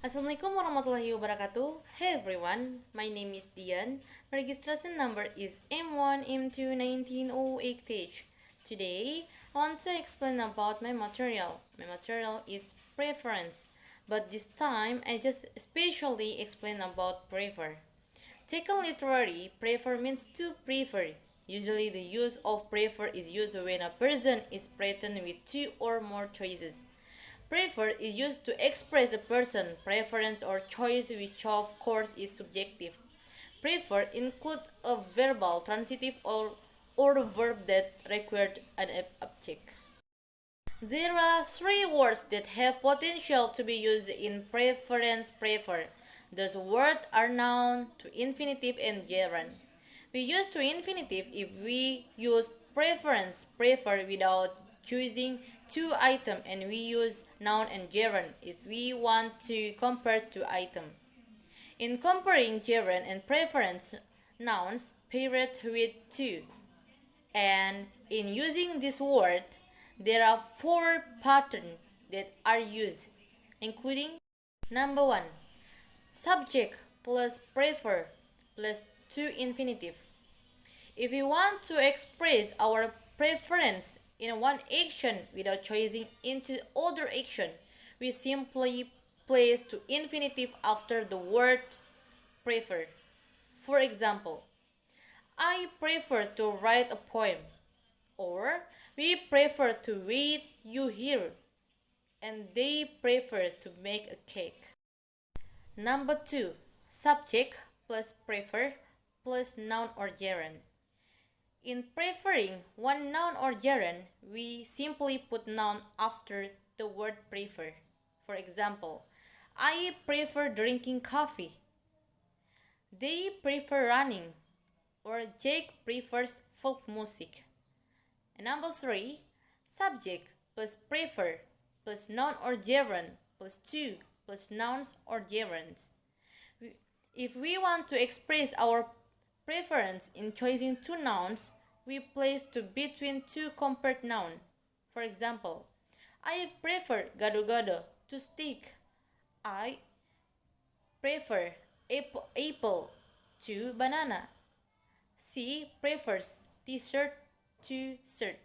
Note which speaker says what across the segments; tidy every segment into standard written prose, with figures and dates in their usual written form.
Speaker 1: Assalamualaikum warahmatullahi wabarakatuh. Hey everyone, my name is DIAN. My registration number is M1M21908H. Today, I want to explain about my material. My material is preference, but this time I just specially explain about prefer. Taken literally, prefer means to prefer. Usually the use of prefer is used when a person is threatened with two or more choices. Prefer is used to express a person's preference or choice, which of course is subjective. Prefer include a verbal, transitive, or verb that required an object. There are three words that have potential to be used in preference prefer. Those words are noun, to infinitive, and gerund. We use to infinitive if we use preference prefer without choosing two items, and we use noun and gerund if we want to compare two items. In comparing gerund and preference, nouns paired with two. And in using this word, there are four patterns that are used, including number one, subject plus prefer plus to infinitive. If we want to express our preference in one action without choosing into other action, we simply place to infinitive after the word prefer. For example, I prefer to write a poem, or we prefer to wait you here, and they prefer to make a cake. Number two, subject plus prefer plus noun or gerund. In preferring one noun or gerund, we simply put noun after the word prefer. For example, I prefer drinking coffee. They prefer running, or Jake prefers folk music. And number three, subject plus prefer plus noun or gerund plus to plus nouns or gerunds. If we want to express our preference in choosing two nouns, we place to between two compared nouns. For example, I prefer gado-gado to stick. I prefer apple to banana. She prefers t-shirt to shirt.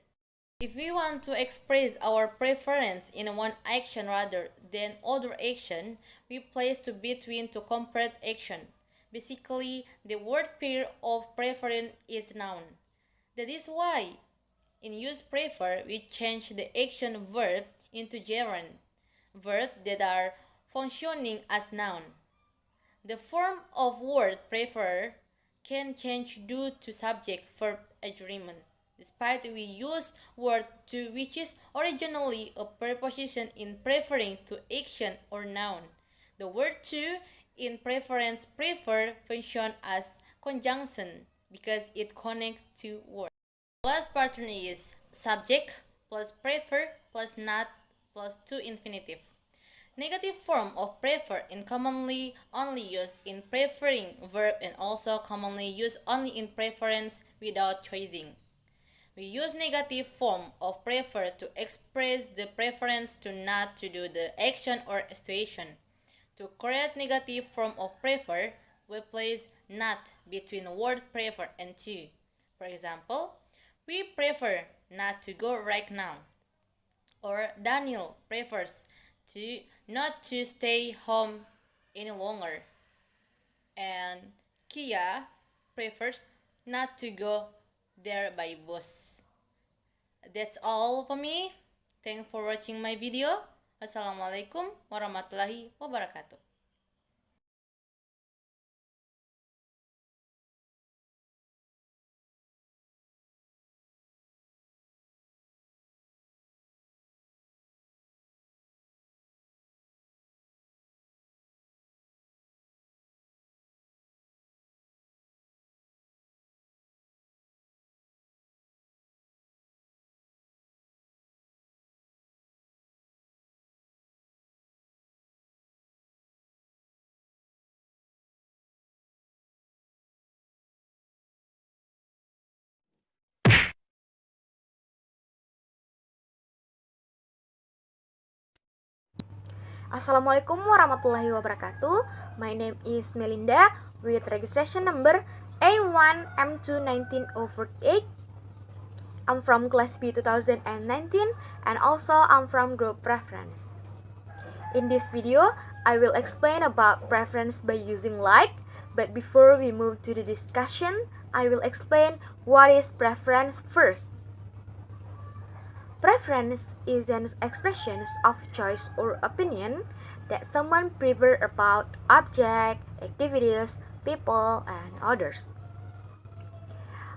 Speaker 1: If we want to express our preference in one action rather than other action, we place to between to compared action. Basically, the word pair of preference is noun. That is why in use prefer we change the action verb into gerund, verbs that are functioning as noun. The form of word prefer can change due to subject-verb agreement. Despite we use word to, which is originally a preposition in preferring to action or noun. The word to in preference prefer function as conjunction because it connects two words. Last pattern is subject plus prefer plus not plus to infinitive. Negative form of prefer is commonly only used in preferring verb and also commonly used only in preference without choosing. We use negative form of prefer to express the preference to not to do the action or situation. To create negative form of prefer, we place not between word prefer and to. For example, we prefer not to go right now. Or Daniel prefers to not to stay home any longer. And Kia prefers not to go there by bus. That's all for me. Thanks for watching my video. Assalamualaikum warahmatullahi wabarakatuh.
Speaker 2: Assalamualaikum warahmatullahi wabarakatuh. My name is Melinda with registration number A1M21948. I'm from class B 2019 and also I'm from group preference. In this video, I will explain about preference by using like, but before we move to the discussion, I will explain what is preference first. Preference is an expression of choice or opinion that someone prefers about object, activities, people, and others.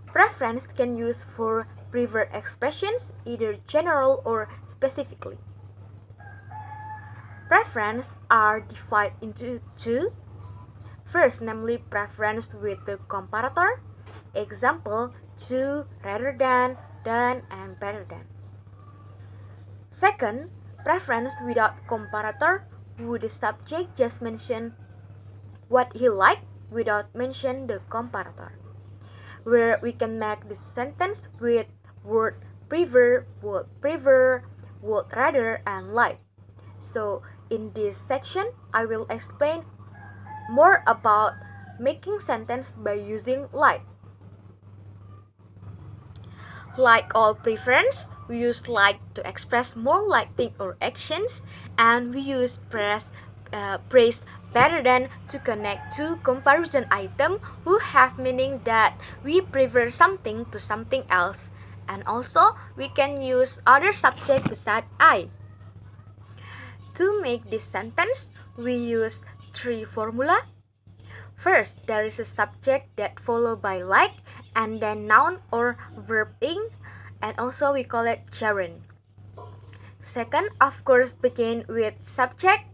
Speaker 2: Preference can use for preferred expressions either general or specifically. Preference are divided into two. First, namely preference with the comparator. Example, to, rather than, and better than. Second, preference without comparator, would the subject just mention what he liked without mention the comparator, where we can make the sentence with word prefer, would rather, and like. So in this section, I will explain more about making sentence by using like. Like all preference, we use like to express more liking or actions, and we use praise better than to connect two comparison items who have meaning that we prefer something to something else. And also, we can use other subject besides I. To make this sentence, we use three formula. First, there is a subject that followed by like, and then noun or verb ing, and also we call it gerund. Second, of course, begin with subject,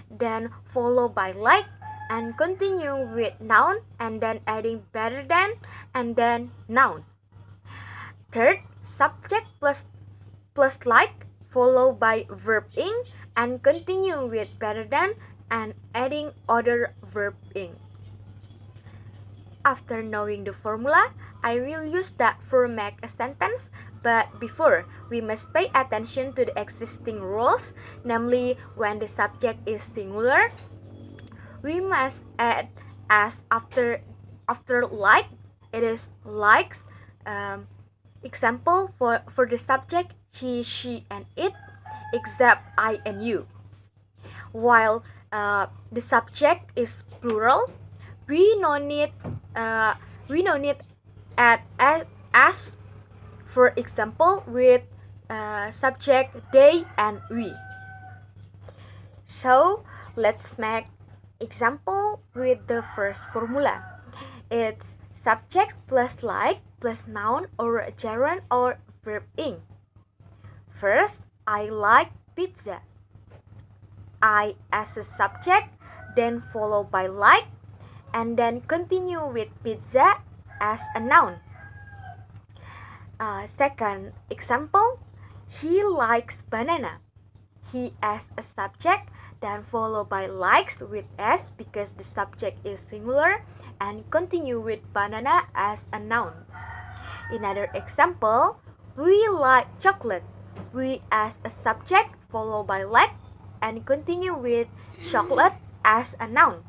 Speaker 2: then followed by like, and continue with noun, and then adding better than, and then noun. Third, subject plus like, followed by verb ing, and continue with better than, and adding other verb ing. After knowing the formula, I will use that for make a sentence, but before, we must pay attention to the existing rules, namely when the subject is singular, we must add as after like, it is likes. Example for the subject, he, she, and it, except I and you. While the subject is plural, we no need add as, for example, with subject they and we. So let's make example with the first formula. It's subject plus like plus noun or gerund or verb ing. First, I like pizza. I as a subject, then followed by like, and then continue with pizza as a noun. Second example, he likes banana. He as a subject, then followed by likes with s because the subject is singular, and continue with banana as a noun. Another example, we like chocolate. We as a subject, followed by like, and continue with chocolate as a noun.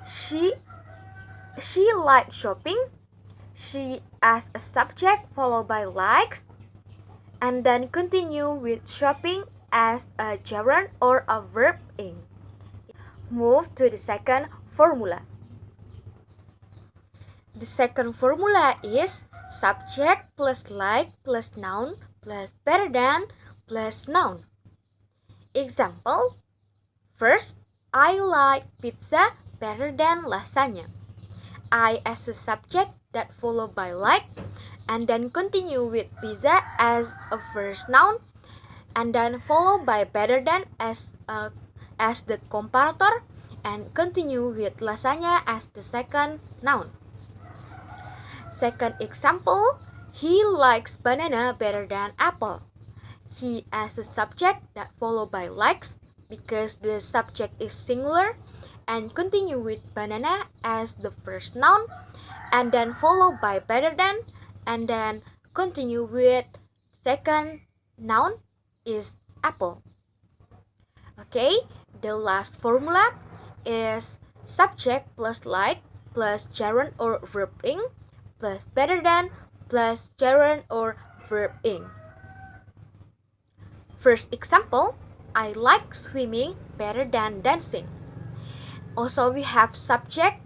Speaker 2: She likes shopping. She as a subject, followed by likes, and then continue with shopping as a gerund or a verb ing. Move to the second formula. The second formula is subject plus like plus noun plus better than plus noun. Example, first, I like pizza better than lasagna. I as a subject that followed by like, and then continue with pizza as a first noun, and then followed by better than as the comparator, and continue with lasagna as the second noun. Second example, he likes banana better than apple. He as a subject that followed by likes because the subject is singular, and continue with banana as the first noun, and then followed by better than, and then continue with second noun is apple. Okay, the last formula is subject plus like plus gerund or verb ing plus better than plus gerund or verb ing. First example, I like swimming better than dancing. Also we have subject,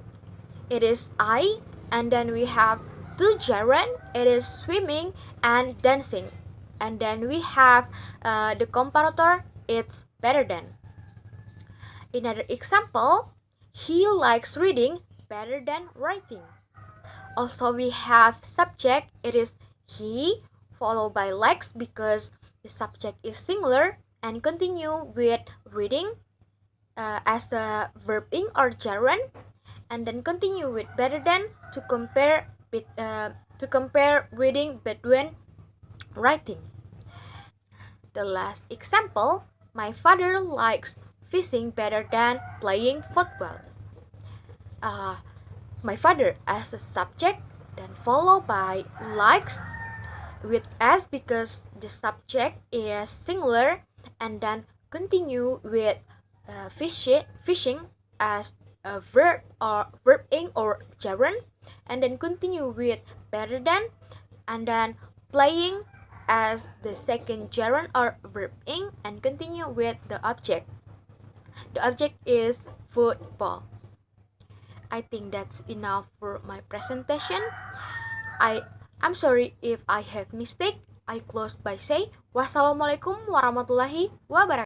Speaker 2: it is I, and then we have two gerund, it is swimming and dancing. And then we have the comparator, it's better than. Another example, he likes reading better than writing. Also we have subject, it is he, followed by likes because the subject is singular, and continue with reading as the verb ing or gerund, and then continue with better than to compare reading between writing. The last example, my father likes fishing better than playing football. My father as a subject, then followed by likes with s because the subject is singular, and then continue with fishing as a verb or verb ing or gerund, and then continue with better than, and then playing as the second gerund or verb ing, and continue with the object. The object is football. I think that's enough for my presentation. I'm sorry if I have mistake. I close by say wassalamualaikum warahmatullahi wabarakatuh.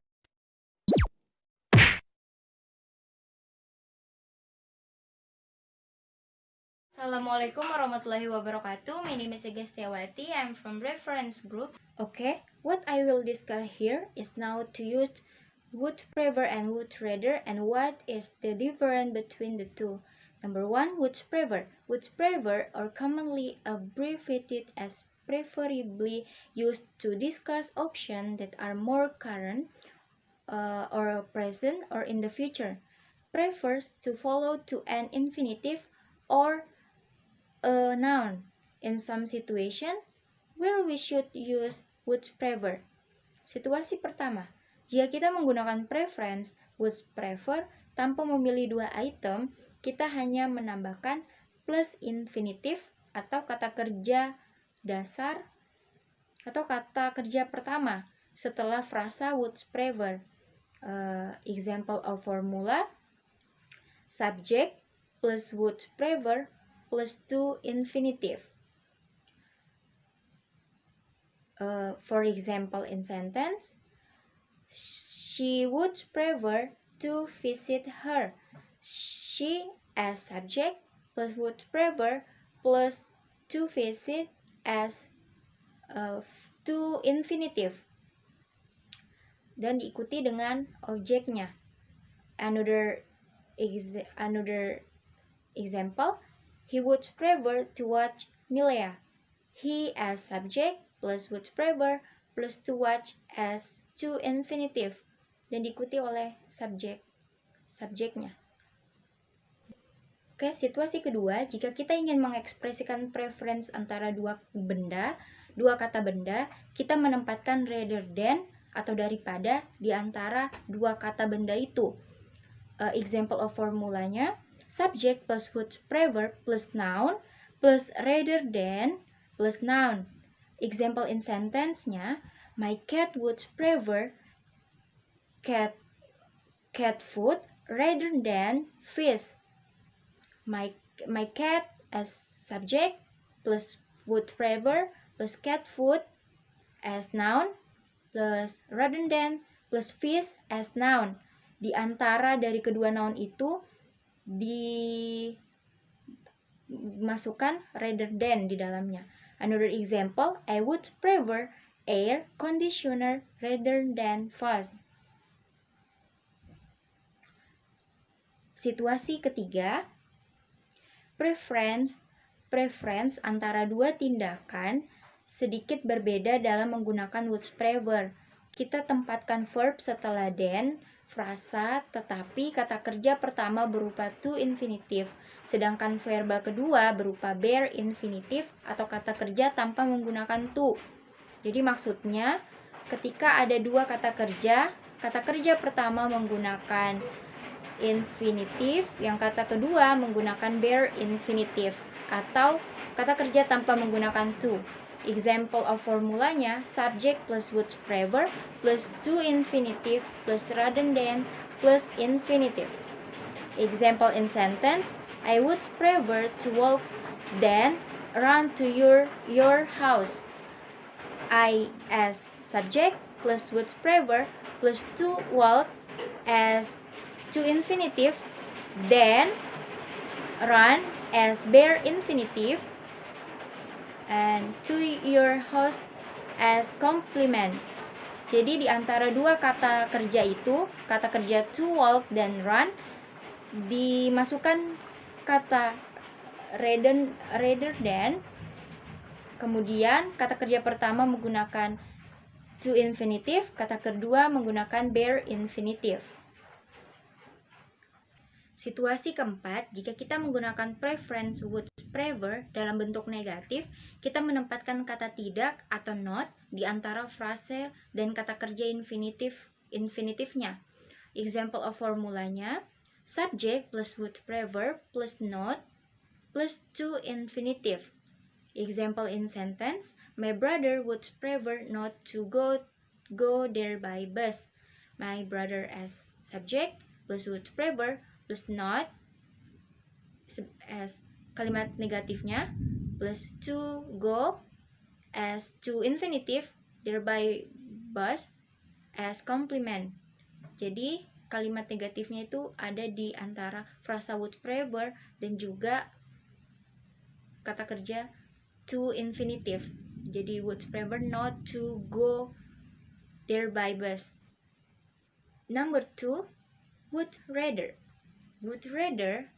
Speaker 3: Assalamualaikum warahmatullahi wabarakatuh. My name is SETYAWATI. I'm from reference group. Okay, what I will discuss here is now to use would prefer and would rather, and what is the difference between the two. Number one, would prefer. Would prefer are commonly abbreviated as preferably used to discuss options that are more current or present or in the future. Prefers to follow to an infinitive or a noun in some situation where we should use would prefer. Situasi pertama, jika kita menggunakan preference would prefer tanpa memilih dua item, kita hanya menambahkan plus infinitif atau kata kerja dasar atau kata kerja pertama setelah frasa would prefer. Example of formula, subject plus would prefer plus to infinitive. For example, in sentence, she would prefer to visit her. She as subject plus would prefer plus to visit as to infinitive, dan diikuti dengan objeknya. Another example, he would prefer to watch Milea. He as subject plus would prefer plus to watch as to infinitive, dan diikuti oleh subjeknya. Oke, situasi kedua, jika kita ingin mengekspresikan preference antara dua kata benda, kita menempatkan rather than atau daripada di antara dua kata benda itu. Example of formulanya, subject plus would prefer plus noun plus rather than plus noun. Example in sentence-nya, my cat would prefer cat food rather than fish. My cat as subject plus would prefer plus cat food as noun plus rather than plus fish as noun. Di antara dari kedua noun itu dimasukkan rather than di dalamnya. Another example, I would prefer air conditioner rather than fan. Situasi ketiga, preference antara dua tindakan sedikit berbeda dalam menggunakan would prefer. Kita tempatkan verb setelah then, frasa, tetapi kata kerja pertama berupa to infinitive, sedangkan verba kedua berupa bare infinitive atau kata kerja tanpa menggunakan to. Jadi maksudnya ketika ada dua kata kerja kata kerja pertama menggunakan infinitif, yang kata kedua menggunakan bare infinitif, atau kata kerja tanpa menggunakan to. Example of formulanya, subject plus would prefer plus to infinitive plus rather than plus infinitive. Example in sentence, I would prefer to walk than run to your house. I as subject plus would prefer plus to walk as to infinitive, then run as bare infinitive, and to your house as complement. Jadi di antara dua kata kerja itu, kata kerja to walk dan run, dimasukkan kata rather than, kemudian kata kerja pertama menggunakan to infinitive, kata kedua menggunakan bare infinitive. Situasi keempat, jika kita menggunakan preference would prefer dalam bentuk negatif, kita menempatkan kata tidak atau not di antara frase dan kata kerja infinitifnya. Example of formulanya, subject plus would prefer plus not plus to infinitive. Example in sentence, my brother would prefer not to go there by bus. My brother as subject plus would prefer plus not as kalimat negatifnya, plus to go as to infinitive, thereby bus as complement. Jadi kalimat negatifnya itu ada di antara frasa would prefer dan juga kata kerja to infinitive. Jadi would prefer not to go there by bus. Number 2, would rather. Would rather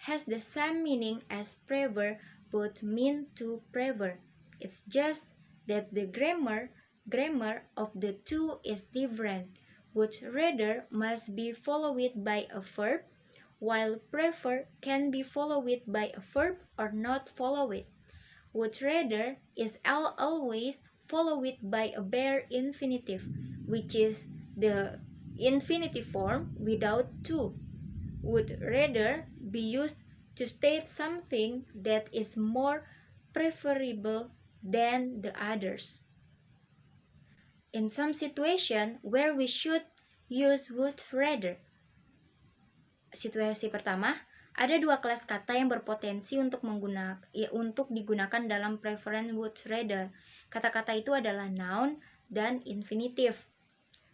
Speaker 3: has the same meaning as prefer, both mean to prefer. It's just that the grammar of the two is different. Would rather must be followed by a verb, while prefer can be followed by a verb or not followed. Would rather is always followed by a bare infinitive, which is the infinitive form without to. Would rather be used to state something that is more preferable than the others. In some situation where we should use would rather. Situasi pertama, ada dua kelas kata yang berpotensi untuk digunakan dalam preference would rather. Kata-kata itu adalah noun dan infinitive.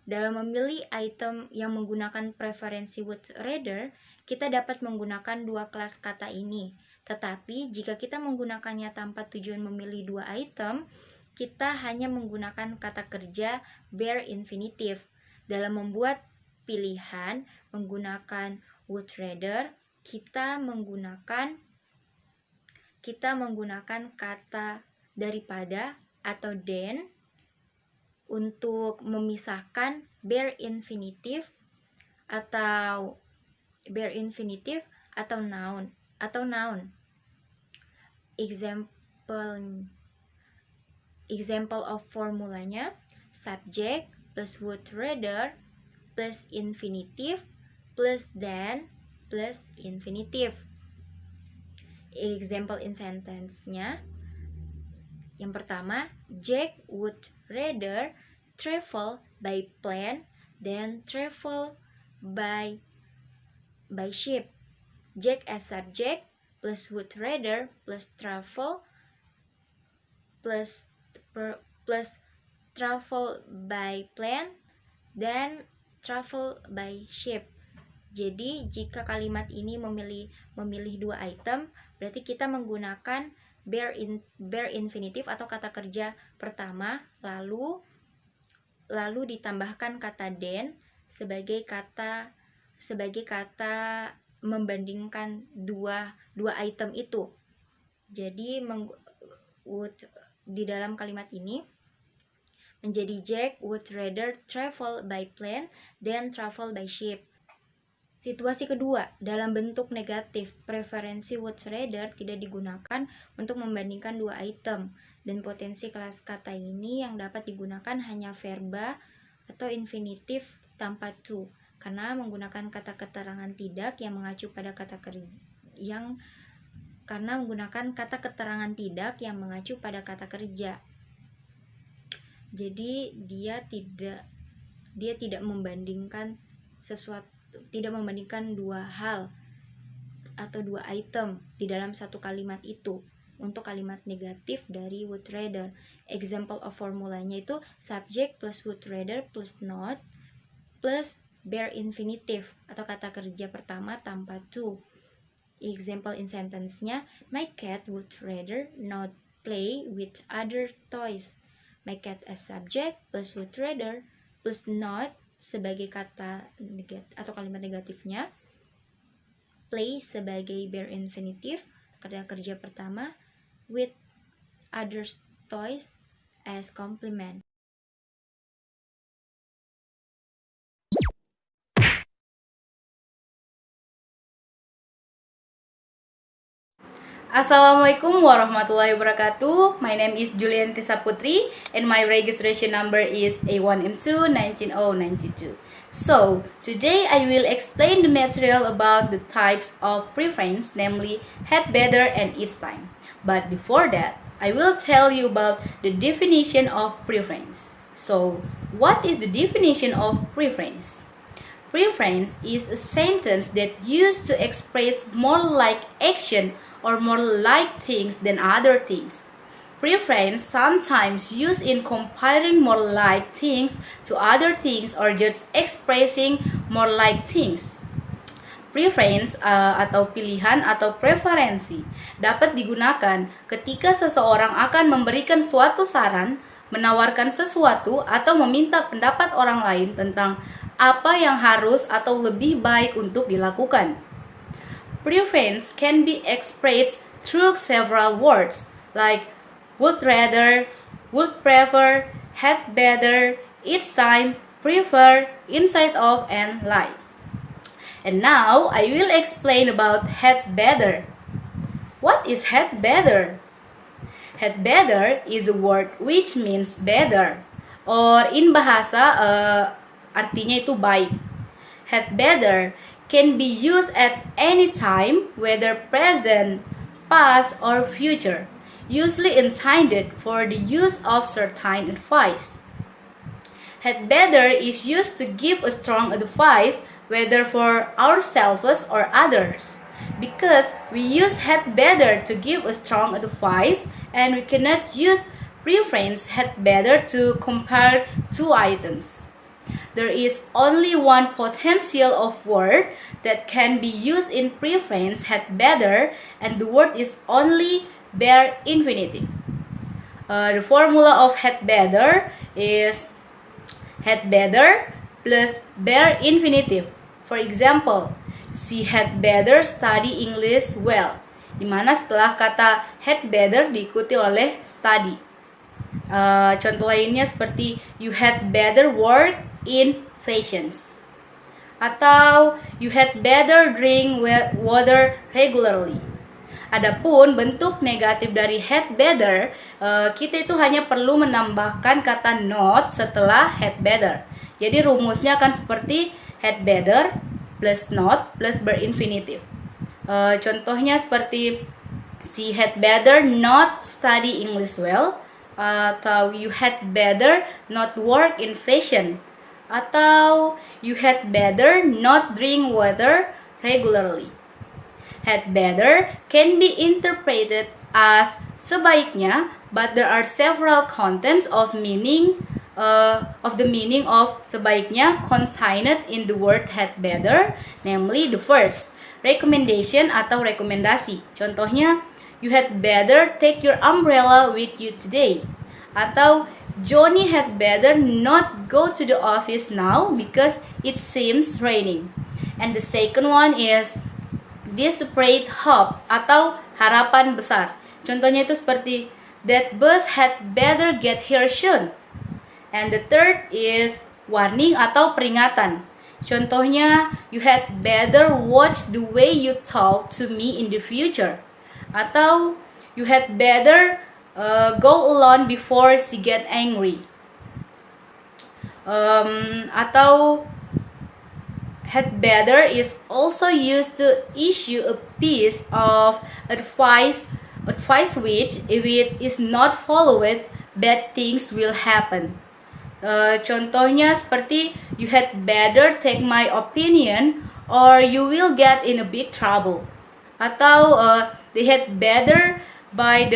Speaker 3: Dalam memilih item yang menggunakan preferensi would rather, kita dapat menggunakan dua kelas kata ini. Tetapi jika kita menggunakannya tanpa tujuan memilih dua item, kita hanya menggunakan kata kerja bare infinitive. Dalam membuat pilihan menggunakan would rather, kita menggunakan kata daripada atau than untuk memisahkan bare infinitive atau noun. Example of formulanya, subject plus would rather plus infinitive plus than plus infinitive. Example in sentence-nya, yang pertama, Jack would rather travel by plane than travel by ship. Jack as subject plus would rather plus travel plus travel by plane dan travel by ship. Jadi jika kalimat ini memilih dua item, berarti kita menggunakan bare infinitive atau kata kerja pertama, lalu ditambahkan kata than sebagai kata membandingkan dua item itu. Jadi di dalam kalimat ini menjadi Jack would rather travel by plane than travel by ship. Situasi kedua, dalam bentuk negatif, preferensi would rather tidak digunakan untuk membandingkan dua item, dan potensi kelas kata ini yang dapat digunakan hanya verba atau infinitif tanpa to, karena menggunakan kata keterangan tidak yang mengacu pada kata kerja Jadi dia tidak membandingkan dua hal atau dua item di dalam satu kalimat itu. Untuk kalimat negatif dari would rather, example of formulanya itu subject plus would rather plus not plus bare infinitive atau kata kerja pertama tanpa to. Example in sentence-nya, my cat would rather not play with other toys. My cat as subject plus would rather plus not sebagai kata atau kalimat negatifnya, play sebagai bare infinitive kata kerja pertama, with other toys as complement.
Speaker 4: Assalamualaikum warahmatullahi wabarakatuh. My name is JULIANITIA SAPUTRI and my registration number is A1M2 19092. So, today I will explain the material about the types of preference, namely had better and each time. But before that, I will tell you about the definition of preference. So, what is the definition of preference? Preference is a sentence that used to express more like action or more like things than other things. Preference sometimes used in comparing more like things to other things or just expressing more like things. Preference atau pilihan atau preferensi dapat digunakan ketika seseorang akan memberikan suatu saran, menawarkan sesuatu, atau meminta pendapat orang lain tentang apa yang harus atau lebih baik untuk dilakukan. Preference can be expressed through several words like would rather, would prefer, had better, each time, prefer, inside of, and like. And now I will explain about had better. What is had better? Had better is a word which means better, or in bahasa artinya itu baik. Had better can be used at any time, whether present, past, or future, usually intended for the use of certain advice. Had better is used to give a strong advice, whether for ourselves or others. Because we use had better to give a strong advice, and we cannot use preference had better to compare two items. There is only one potential of word that can be used in preference had better, and the word is only bare infinitive. The formula of had better is had better plus bare infinitive. For example, she had better study English well, dimana setelah kata had better diikuti oleh study. Contoh lainnya seperti you had better work in fashions, atau you had better drink water regularly. Adapun bentuk negatif dari had better, kita itu hanya perlu menambahkan kata not setelah had better. Jadi rumusnya akan seperti had better plus not plus berinfinitif. Contohnya seperti she had better not study English well, atau you had better not work in fashion, atau you had better not drink water regularly. Had better can be interpreted as sebaiknya, but there are several contents of the meaning of sebaiknya contained in the word had better, namely the first, recommendation atau rekomendasi. Contohnya, you had better take your umbrella with you today, atau Johnny had better not go to the office now because it seems raining. And the second one is desperate hope atau harapan besar. Contohnya itu seperti that bus had better get here soon. And the third is warning atau peringatan. Contohnya you had better watch the way you talk to me in the future. Atau you had better go alone before she get angry. Atau had better is also used to issue a piece of advice which, if it is not followed, bad things will happen. Contohnya seperti you had better take my opinion or you will get in a big trouble. Atau they had better buy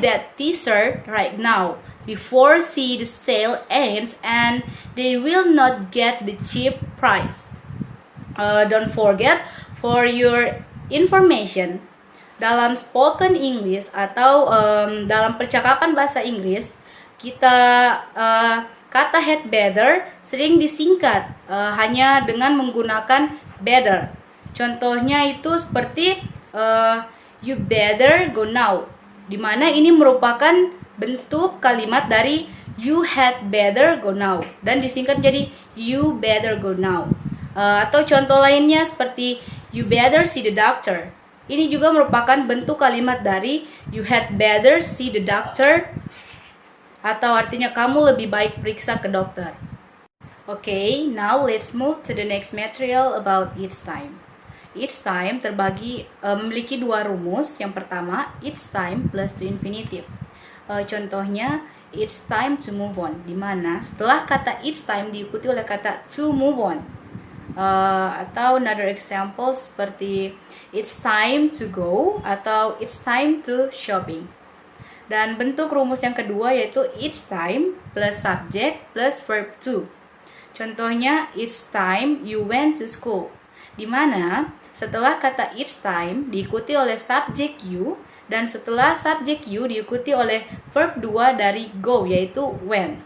Speaker 4: that t-shirt right now before see the sale ends and they will not get the cheap price. Don't forget, for your information, dalam spoken English atau dalam percakapan bahasa Inggris, kita kata had better sering disingkat hanya dengan menggunakan better. Contohnya itu seperti you better go now, dimana ini merupakan bentuk kalimat dari you had better go now dan disingkat menjadi you better go now. Atau contoh lainnya seperti you better see the doctor. Ini juga merupakan bentuk kalimat dari you had better see the doctor, atau artinya kamu lebih baik periksa ke dokter. Okay, now let's move to the next material about each time. Each time terbagi memiliki dua rumus. Yang pertama, each time plus to infinitive. Contohnya, it's time to move on, dimana setelah kata it's time diikuti oleh kata to move on. Atau another example seperti it's time to go atau it's time to shopping. Dan bentuk rumus yang kedua yaitu it's time plus subject plus verb to. Contohnya, it's time you went to school, dimana setelah kata it's time diikuti oleh subject you, dan setelah subject you diikuti oleh verb 2 dari go yaitu went.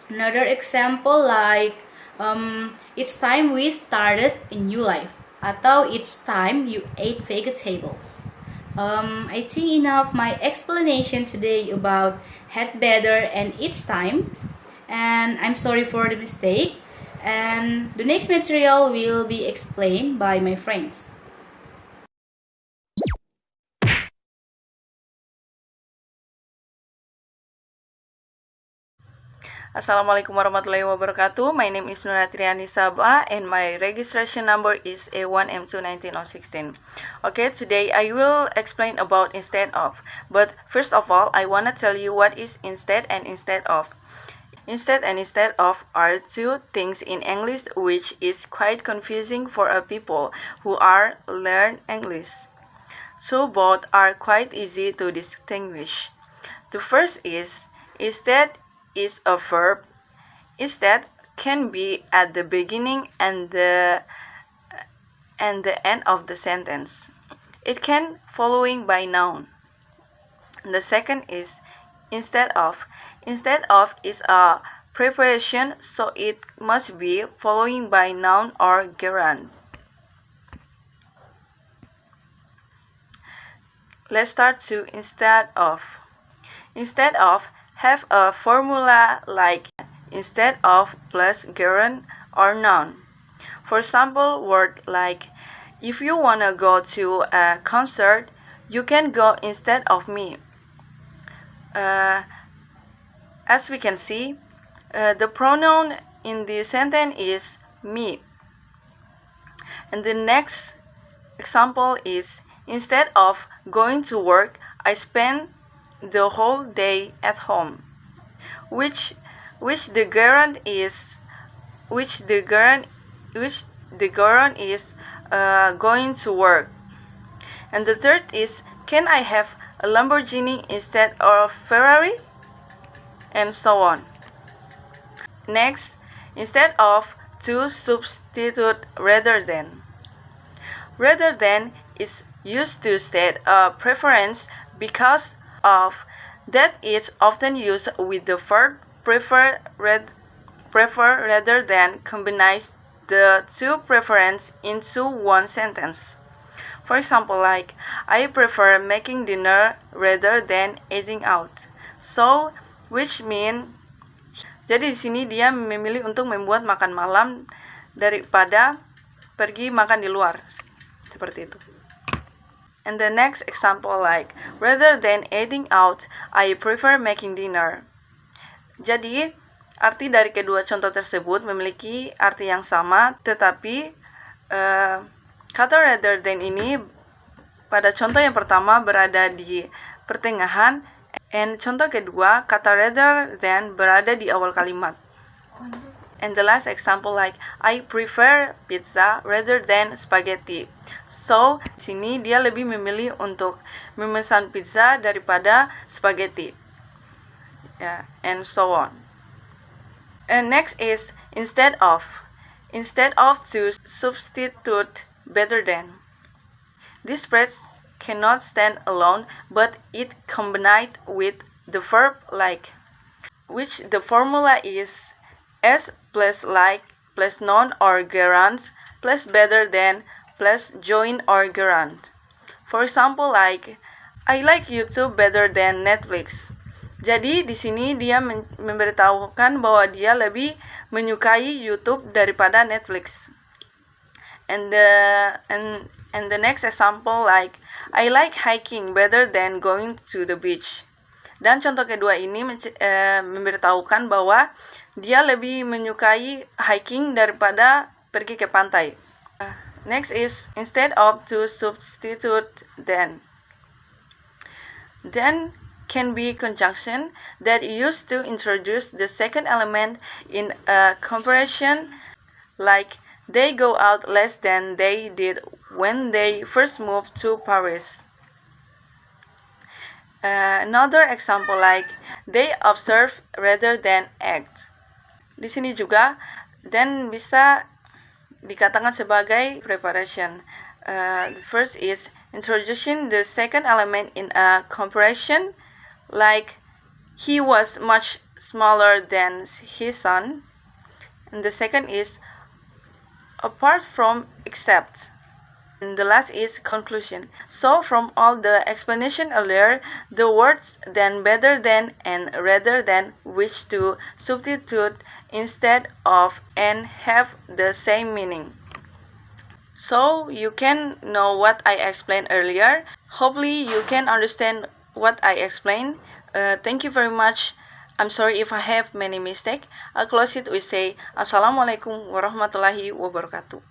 Speaker 4: Another example like it's time we started a new life, atau it's time you ate vegetables. I think enough my explanation today about had better and it's time, and I'm sorry for the mistake, and the next material will be explained by my friends.
Speaker 5: Assalamualaikum warahmatullahi wabarakatuh. My name is ATRIANI SAB'A and my registration number is A1M2-19016. Okay, today I will explain about instead of. But first of all, I want to tell you what is instead and instead of. Instead and instead of are two things in English which is quite confusing for a people who are learn English. So both are quite easy to distinguish. The first is instead is a verb. Instead can be at the beginning and the end of the sentence. It can following by noun. The second is instead of. Instead of is a preparation, so it must be following by noun or gerund. Let's start to instead of. Instead of have a formula like instead of plus gerund or noun. For example, word like if you wanna go to a concert, you can go instead of me. As we can see, the pronoun in the sentence is me. And the next example is instead of going to work, I spend the whole day at home, which the gerund is going to work. And the third is can I have a Lamborghini instead of Ferrari, and so on. Next, instead of to substitute rather than. Rather than is used to state a preference because of that is often used with the verb prefer rather than combines the two preferences into one sentence. For example, like I prefer making dinner rather than eating out. So, which mean jadi di sini dia memilih untuk membuat makan malam daripada pergi makan di luar. Seperti itu. And the next example like, rather than eating out, I prefer making dinner. Jadi, arti dari kedua contoh tersebut memiliki arti yang sama, tetapi kata rather than ini pada contoh yang pertama berada di pertengahan, and contoh kedua kata rather than berada di awal kalimat. And the last example, like I prefer pizza rather than spaghetti. So, di sini dia lebih memilih untuk memesan pizza daripada spaghetti. Yeah, and so on. And next is instead of. Instead of to substitute better than. This phrase cannot stand alone, but it combined with the verb like, which the formula is as plus like plus noun or gerund plus better than plus join or gerund. For example, like I like YouTube better than Netflix. Jadi di sini dia memberitahukan bahwa dia lebih menyukai YouTube daripada Netflix. And the next example, like I like hiking better than going to the beach. Dan contoh kedua ini memberitahukan bahwa dia lebih menyukai hiking daripada pergi ke pantai. Next is instead of to substitute then. Then can be conjunction that used to introduce the second element in a comparison, like they go out less than they did when they first moved to Paris. Another example, like they observe rather than act. Di sini juga dan bisa dikatakan sebagai preparation. The first is introducing the second element in a comparison, like he was much smaller than his son. And the second is apart from except. And the last is conclusion. So from all the explanation earlier, the words then, better than, and rather than, which to substitute instead of and have the same meaning. So you can know what I explained earlier. Hopefully you can understand what I explained. Thank you very much. I'm sorry if I have many mistakes. I'll close it with say Assalamualaikum warahmatullahi wabarakatuh.